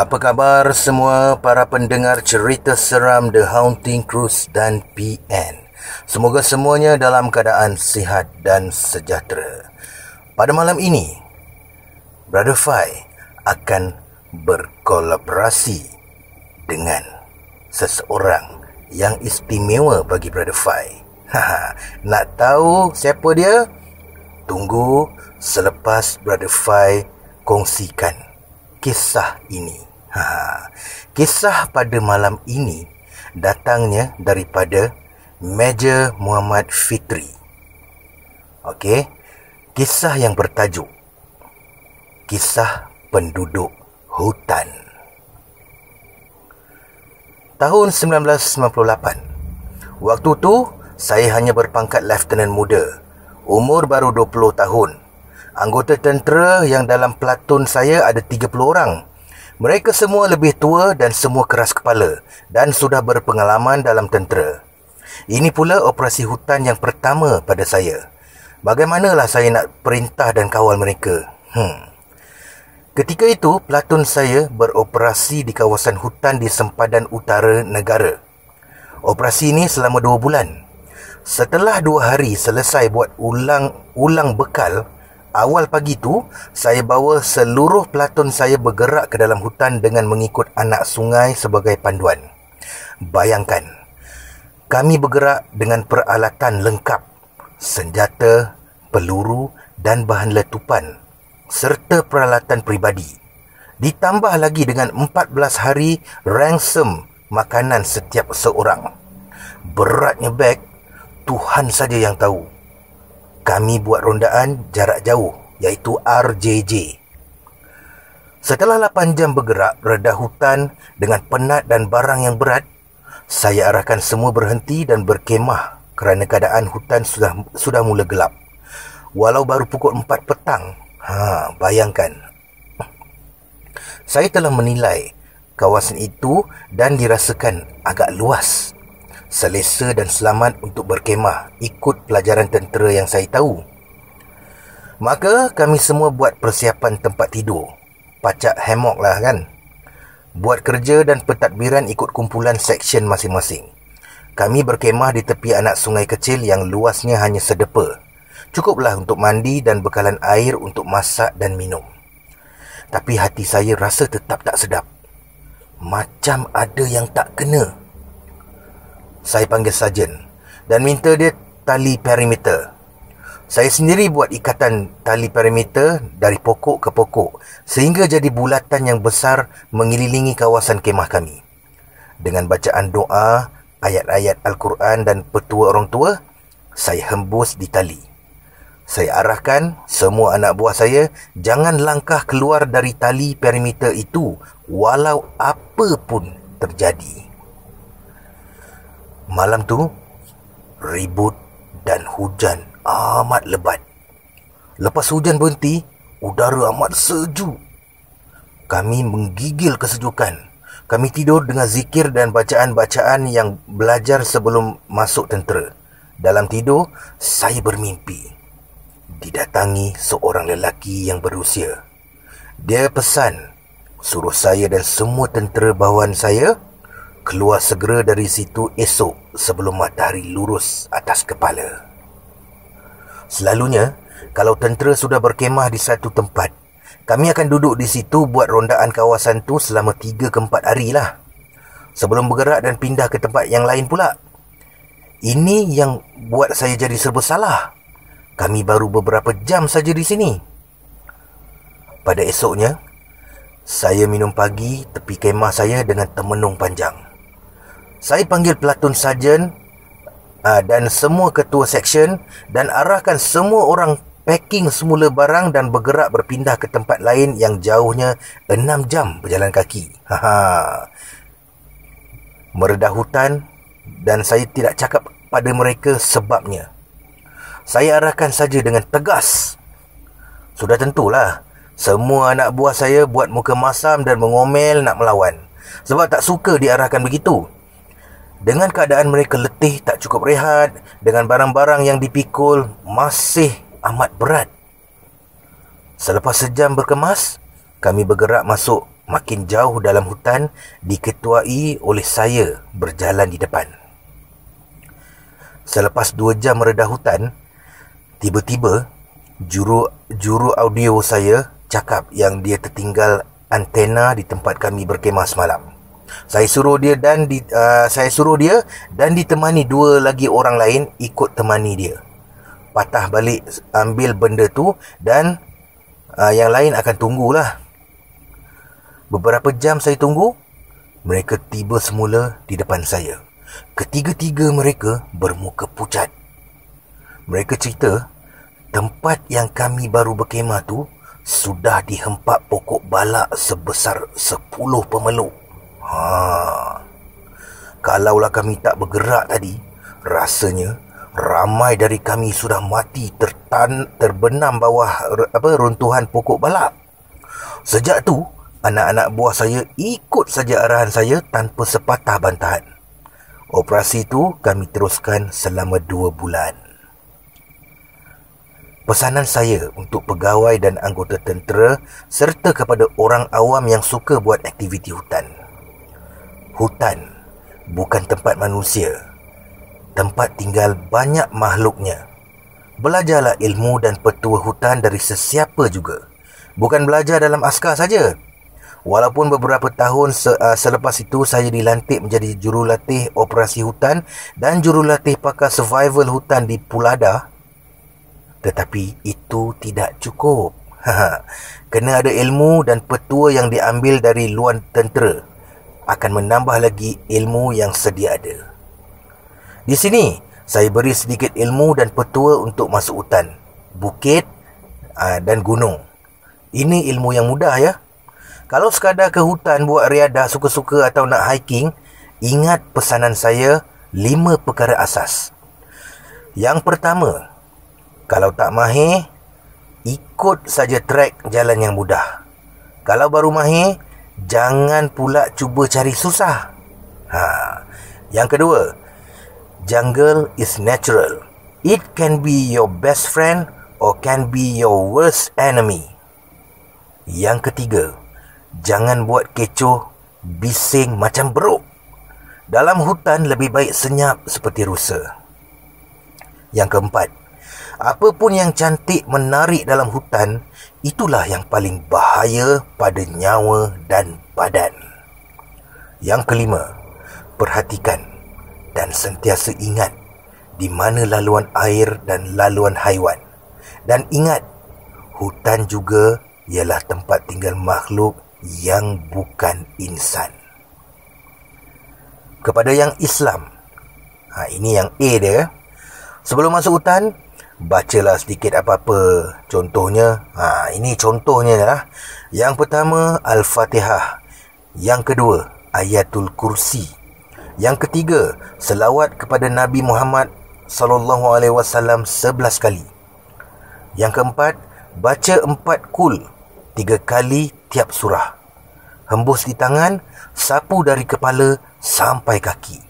Apa khabar semua para pendengar cerita seram The Haunting Cruise dan PN? Semoga semuanya dalam keadaan sihat dan sejahtera. Pada malam ini, Brother Fai akan berkolaborasi dengan seseorang yang istimewa bagi Brother Fai. Nak tahu siapa dia? Tunggu selepas Brother Fai kongsikan kisah ini. Kisah pada malam ini datangnya daripada Major Muhammad Fitri. Okey, kisah yang bertajuk Kisah Penduduk Hutan. Tahun 1998. Waktu tu saya hanya berpangkat lieutenant muda. Umur baru 20 tahun. Anggota tentera yang dalam pelatun saya ada 30 orang. Mereka semua lebih tua dan semua keras kepala dan sudah berpengalaman dalam tentera. Ini pula operasi hutan yang pertama pada saya. Bagaimanalah saya nak perintah dan kawal mereka? Ketika itu, pelatun saya beroperasi di kawasan hutan di sempadan utara negara. Operasi ini selama 2 bulan. Setelah 2 hari selesai buat ulang bekal, awal pagi tu, saya bawa seluruh pelatun saya bergerak ke dalam hutan dengan mengikut anak sungai sebagai panduan. Bayangkan, kami bergerak dengan peralatan lengkap, senjata, peluru dan bahan letupan, serta peralatan peribadi. Ditambah lagi dengan 14 hari ransom makanan setiap seorang. Beratnya beg, Tuhan saja yang tahu. Kami buat rondaan jarak jauh, iaitu RJJ. Setelah 8 jam bergerak redah hutan dengan penat dan barang yang berat, saya arahkan semua berhenti dan berkemah kerana keadaan hutan sudah mula gelap. Walau baru pukul 4 petang, bayangkan. Saya telah menilai kawasan itu dan dirasakan agak luas, selesa dan selamat untuk berkemah ikut pelajaran tentera yang saya tahu. Maka kami semua buat persiapan tempat tidur. Pacak hammock lah kan. Buat kerja dan pentadbiran ikut kumpulan seksyen masing-masing. Kami berkemah di tepi anak sungai kecil yang luasnya hanya sedepa. Cukuplah untuk mandi dan bekalan air untuk masak dan minum. Tapi hati saya rasa tetap tak sedap. Macam ada yang tak kena. Saya panggil sarjan dan minta dia tali perimeter. Saya sendiri buat ikatan tali perimeter dari pokok ke pokok sehingga jadi bulatan yang besar mengelilingi kawasan kemah kami. Dengan bacaan doa, ayat-ayat Al-Quran dan petua orang tua, saya hembus di tali. Saya arahkan semua anak buah saya jangan langkah keluar dari tali perimeter itu walau apa pun terjadi. Malam tu, ribut dan hujan amat lebat. Lepas hujan berhenti, udara amat sejuk. Kami menggigil kesejukan. Kami tidur dengan zikir dan bacaan-bacaan yang belajar sebelum masuk tentera. Dalam tidur, saya bermimpi didatangi seorang lelaki yang berusia. Dia pesan, suruh saya dan semua tentera bawahan saya keluar segera dari situ esok sebelum matahari lurus atas kepala. Selalunya, kalau tentera sudah berkemah di satu tempat, kami akan duduk di situ buat rondaan kawasan tu selama 3 ke 4 hari lah. Sebelum bergerak dan pindah ke tempat yang lain pula. Ini yang buat saya jadi serba salah. Kami baru beberapa jam saja di sini. Pada esoknya, saya minum pagi tepi kemah saya dengan termenung panjang. Saya panggil pelatun sarjan dan semua ketua seksyen dan arahkan semua orang packing semula barang dan bergerak berpindah ke tempat lain yang jauhnya 6 jam berjalan kaki. Meredah hutan dan saya tidak cakap pada mereka sebabnya. Saya arahkan saja dengan tegas. Sudah tentulah, semua anak buah saya buat muka masam dan mengomel nak melawan. Sebab tak suka diarahkan begitu. Dengan keadaan mereka letih, tak cukup rehat, dengan barang-barang yang dipikul masih amat berat. Selepas sejam berkemas, kami bergerak masuk makin jauh dalam hutan, diketuai oleh saya berjalan di depan. Selepas 2 jam meredah hutan, tiba-tiba juru audio saya cakap yang dia tertinggal antena di tempat kami berkemah semalam. Saya suruh dia dan ditemani 2 lagi orang lain ikut temani dia. Patah balik ambil benda tu dan yang lain akan tunggulah. Beberapa jam saya tunggu, mereka tiba semula di depan saya. Ketiga-tiga mereka bermuka pucat. Mereka cerita tempat yang kami baru berkemah tu sudah dihempak pokok balak sebesar 10 pemeluk. Kalaulah kami tak bergerak tadi, rasanya ramai dari kami sudah mati terbenam bawah runtuhan pokok balak. Sejak tu, anak-anak buah saya ikut saja arahan saya tanpa sepatah bantahan. Operasi itu kami teruskan selama 2 bulan. Pesanan saya untuk pegawai dan anggota tentera serta kepada orang awam yang suka buat aktiviti hutan. Hutan bukan tempat manusia. Tempat tinggal banyak makhluknya. Belajarlah ilmu dan petua hutan dari sesiapa juga. Bukan belajar dalam askar saja. Walaupun beberapa tahun selepas itu saya dilantik menjadi jurulatih operasi hutan dan jurulatih pakar survival hutan di Pulada, tetapi itu tidak cukup. Kena ada ilmu dan petua yang diambil dari luar tentera akan menambah lagi ilmu yang sedia ada. Di sini saya beri sedikit ilmu dan petua untuk masuk hutan, bukit dan gunung. Ini ilmu yang mudah ya. Kalau sekadar ke hutan buat riadah suka-suka atau nak hiking, ingat pesanan saya 5 perkara asas. Yang pertama, kalau tak mahir, ikut saja trek jalan yang mudah. Kalau baru mahir, jangan pula cuba cari susah. Yang kedua, jungle is natural. It can be your best friend or can be your worst enemy. Yang ketiga, jangan buat kecoh, bising macam beruk. Dalam hutan lebih baik senyap seperti rusa. Yang keempat, apapun yang cantik menarik dalam hutan, itulah yang paling bahaya pada nyawa dan badan. Yang kelima, perhatikan dan sentiasa ingat di mana laluan air dan laluan haiwan. Dan ingat, hutan juga ialah tempat tinggal makhluk yang bukan insan. Kepada yang Islam, ini yang A dia. Sebelum masuk hutan, bacalah sedikit apa-apa. Contohnya, ini contohnya lah. Yang pertama, Al-Fatihah. Yang kedua, Ayatul Kursi. Yang ketiga, selawat kepada Nabi Muhammad SAW 11 kali. Yang keempat, baca 4 kul 3 kali tiap surah. Hembus di tangan, sapu dari kepala sampai kaki.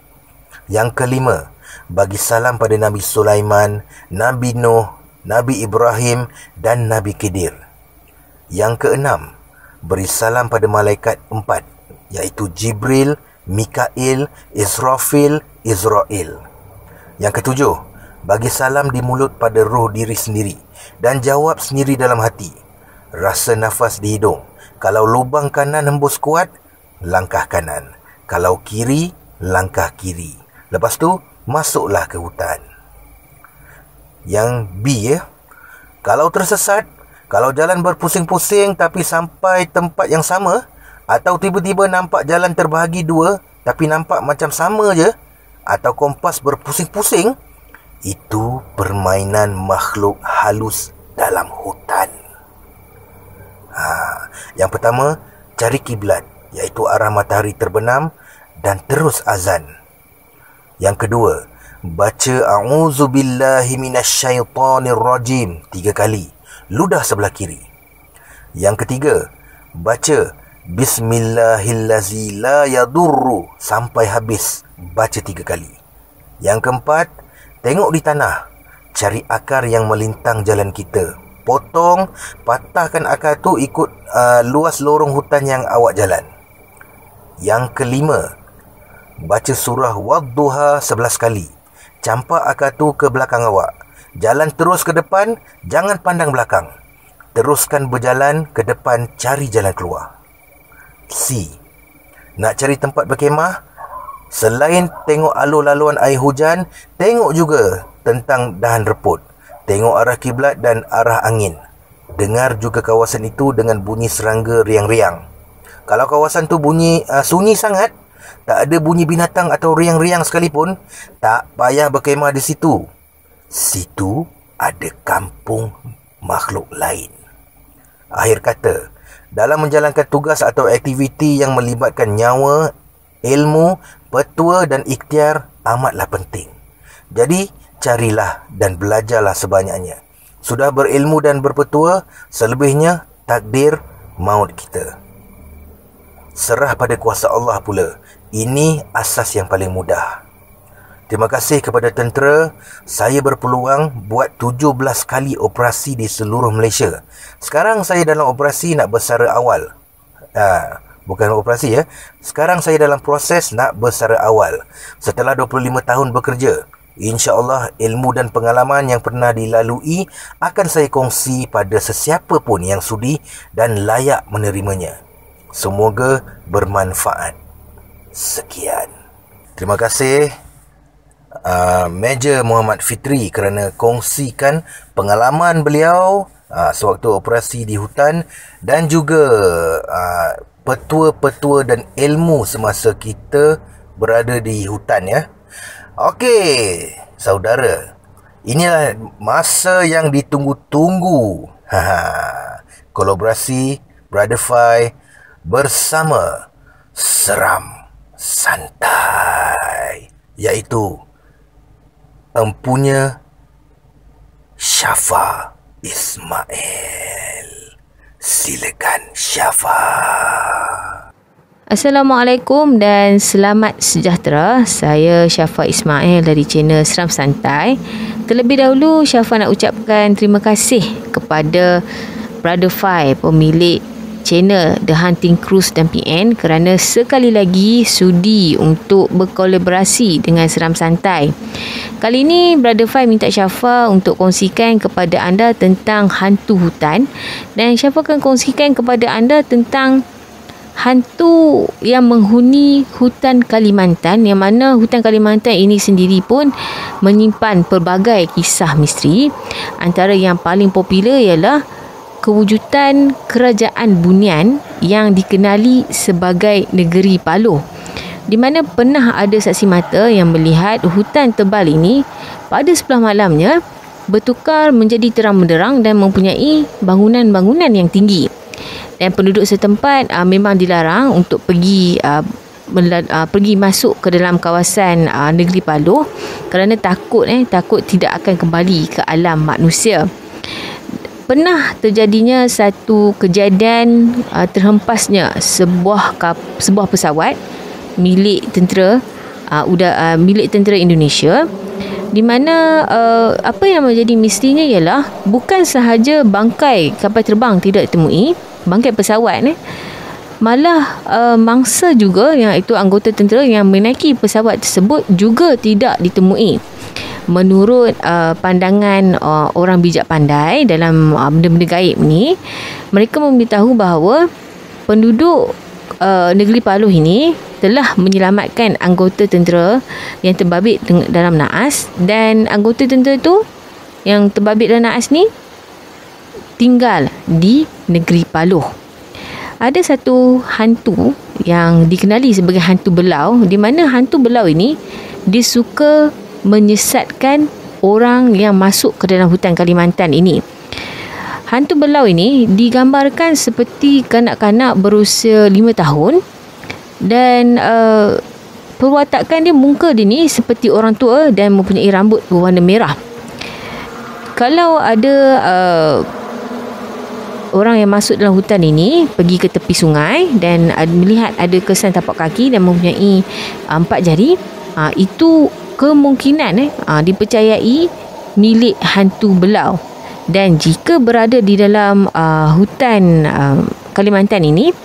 Yang kelima, bagi salam pada Nabi Sulaiman, Nabi Nuh, Nabi Ibrahim dan Nabi Khidir. Yang keenam, beri salam pada malaikat 4, iaitu Jibril, Mikail, Israfil, Israel. Yang ketujuh, bagi salam di mulut pada roh diri sendiri dan jawab sendiri dalam hati. Rasa nafas di hidung. Kalau lubang kanan hembus kuat, langkah kanan. Kalau kiri, langkah kiri. Lepas tu, masuklah ke hutan. Yang B ya. Kalau tersesat, kalau jalan berpusing-pusing tapi sampai tempat yang sama, atau tiba-tiba nampak jalan terbahagi 2 tapi nampak macam sama je, atau kompas berpusing-pusing, itu permainan makhluk halus dalam hutan. Yang pertama, cari kiblat, iaitu arah matahari terbenam, dan terus azan. Yang kedua, baca A'udzubillahi minasyaitonirrajim 3 kali, ludah sebelah kiri. Yang ketiga, baca Bismillahillazi la yadurru sampai habis, baca 3 kali. Yang keempat, tengok di tanah, cari akar yang melintang jalan kita. potong, patahkan akar tu ikut luas lorong hutan yang awak jalan. Yang kelima, baca surah Wadduha 11 kali. Campak akar tu ke belakang awak. Jalan terus ke depan, jangan pandang belakang. Teruskan berjalan ke depan, cari jalan keluar. C. Nak cari tempat berkemah? Selain tengok alur-laluan air hujan, tengok juga tentang dahan reput. Tengok arah kiblat dan arah angin. Dengar juga kawasan itu dengan bunyi serangga riang-riang. Kalau kawasan tu bunyi sunyi sangat, tak ada bunyi binatang atau riang-riang sekalipun, tak payah berkemah di situ. Situ ada kampung makhluk lain. Akhir kata, dalam menjalankan tugas atau aktiviti yang melibatkan nyawa, ilmu, petua dan ikhtiar amatlah penting. Jadi, carilah dan belajarlah sebanyaknya. Sudah berilmu dan berpetua, selebihnya takdir maut kita. Serah pada kuasa Allah pula. Ini asas yang paling mudah. Terima kasih kepada tentera. Saya berpeluang buat 17 kali operasi di seluruh Malaysia. Sekarang saya dalam operasi nak bersara awal. Bukan operasi ya. Sekarang saya dalam proses nak bersara awal. Setelah 25 tahun bekerja, insya-Allah ilmu dan pengalaman yang pernah dilalui akan saya kongsi pada sesiapa pun yang sudi dan layak menerimanya. Semoga bermanfaat. Sekian. Terima kasih Major Muhammad Fitri kerana kongsikan pengalaman beliau sewaktu operasi di hutan dan juga petua-petua dan ilmu semasa kita berada di hutan ya. Okey, saudara. Inilah masa yang ditunggu-tunggu. Kolaborasi Brotherfy bersama Seram Santai, iaitu empunya Syafa Ismail. Silakan Syafa. Assalamualaikum dan selamat sejahtera. Saya Syafa Ismail dari channel Seram Santai. Terlebih dahulu Syafa nak ucapkan terima kasih kepada Brotherfy, pemilik channel The Hunting Cruise dan PN, kerana sekali lagi sudi untuk berkolaborasi dengan Seram Santai. Kali ini Brotherfy minta Syafa untuk kongsikan kepada anda tentang hantu hutan, dan Syafa akan kongsikan kepada anda tentang hantu yang menghuni hutan Kalimantan, yang mana hutan Kalimantan ini sendiri pun menyimpan pelbagai kisah misteri. Antara yang paling popular ialah kewujudan kerajaan Bunian yang dikenali sebagai Negeri Paloh, di mana pernah ada saksi mata yang melihat hutan tebal ini pada sebelah malamnya bertukar menjadi terang benderang dan mempunyai bangunan-bangunan yang tinggi. Dan penduduk setempat memang dilarang untuk pergi masuk ke dalam kawasan Negeri Paloh kerana takut tidak akan kembali ke alam manusia. Pernah terjadinya satu kejadian terhempasnya sebuah pesawat milik tentera milik tentera Indonesia, di mana apa yang menjadi misterinya ialah bukan sahaja bangkai kapal terbang tidak ditemui, bangkai pesawat malah mangsa juga, yang itu anggota tentera yang menaiki pesawat tersebut juga tidak ditemui. Menurut pandangan orang bijak pandai dalam benda-benda gaib ni, mereka memberitahu bahawa penduduk Negeri Paloh ini telah menyelamatkan anggota tentera yang terbabit dalam naas, dan anggota tentera tu yang terbabit dalam naas ni tinggal di Negeri Paloh. Ada satu hantu yang dikenali sebagai hantu belau, di mana hantu belau ini dia suka menyesatkan orang yang masuk ke dalam hutan Kalimantan ini. Hantu belau ini digambarkan seperti kanak-kanak berusia 5 tahun, dan perwatakan dia, muka dia ni seperti orang tua dan mempunyai rambut berwarna merah. Kalau ada orang yang masuk dalam hutan ini pergi ke tepi sungai dan melihat ada kesan tapak kaki dan mempunyai 4 jari, itu kemungkinan dipercayai milik hantu belau. Dan jika berada di dalam hutan Kalimantan ini,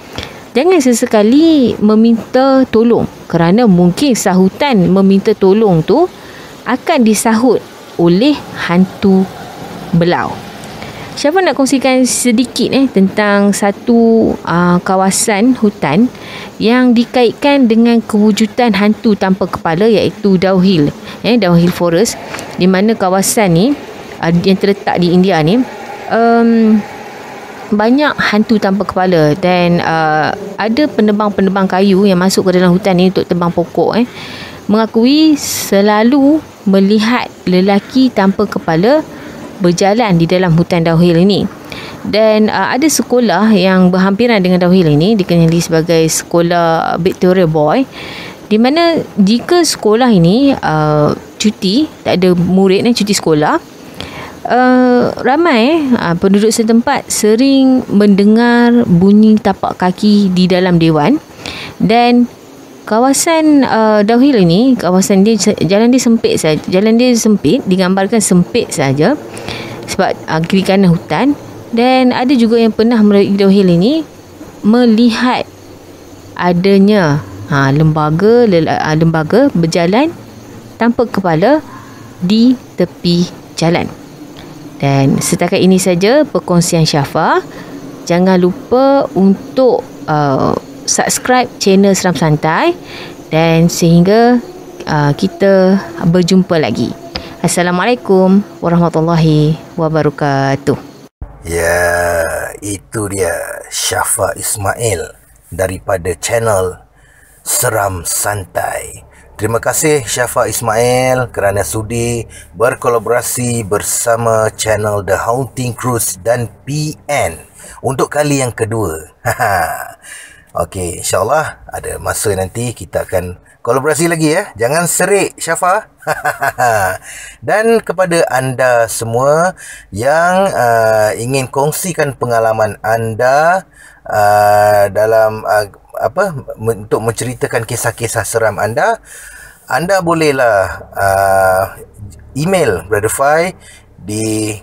jangan sesekali meminta tolong, kerana mungkin sahutan meminta tolong tu akan disahut oleh hantu belau. Syafa nak kongsikan sedikit tentang satu kawasan hutan yang dikaitkan dengan kewujudan hantu tanpa kepala, iaitu Downhill Forest, di mana kawasan ni yang terletak di India ni banyak hantu tanpa kepala. Dan ada penebang-penebang kayu yang masuk ke dalam hutan ni untuk tebang pokok mengakui selalu melihat lelaki tanpa kepala berjalan di dalam hutan Downhill ini. Dan ada sekolah yang berhampiran dengan Downhill ini, dikenali sebagai sekolah Victoria Boy, di mana jika sekolah ini cuti, tak ada murid cuti sekolah, ramai penduduk setempat sering mendengar bunyi tapak kaki di dalam dewan. Dan kawasan Downhill ini, kawasan dia, jalan dia sempit saja. Jalan dia sempit, digambarkan sempit saja sebab kiri kanan hutan. Dan ada juga yang pernah melalui Downhill ini melihat adanya lembaga berjalan tanpa kepala di tepi jalan. Dan setakat ini saja perkongsian Syafa. Jangan lupa untuk subscribe channel Seram Santai, dan sehingga kita berjumpa lagi. Assalamualaikum warahmatullahi wabarakatuh. Ya, itu dia Syafa Ismail daripada channel Seram Santai. Terima kasih Syafa Ismail kerana sudi berkolaborasi bersama channel The Haunting Cruise dan PN untuk kali yang kedua. Okey, insyaAllah ada masa nanti kita akan kolaborasi lagi ya. Jangan serik Syafa. Dan kepada anda semua yang ingin kongsikan pengalaman anda dalam untuk menceritakan kisah-kisah seram anda bolehlah email Brother Fai di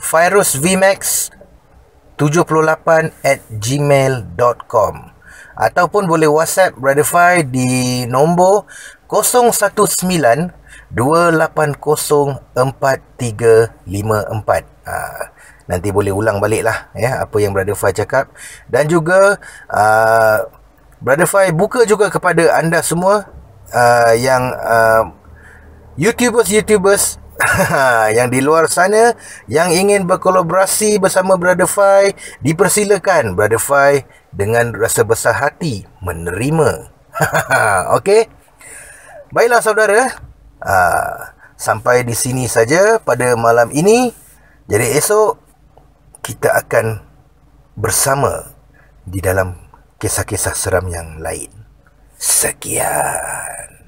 fairuzvmax78@gmail.com, ataupun boleh WhatsApp Brother Fai di nombor 019-280-4354. Nanti boleh ulang balik lah ya apa yang Brother Fai cakap. Dan juga Brother Fai buka juga kepada anda semua yang YouTubers yang di luar sana yang ingin berkolaborasi bersama Brother Fai, dipersilakan. Brother Fai dengan rasa besar hati menerima. Okey. Baiklah saudara, sampai di sini saja pada malam ini. Jadi esok kita akan bersama di dalam kisah-kisah seram yang lain. Sekian.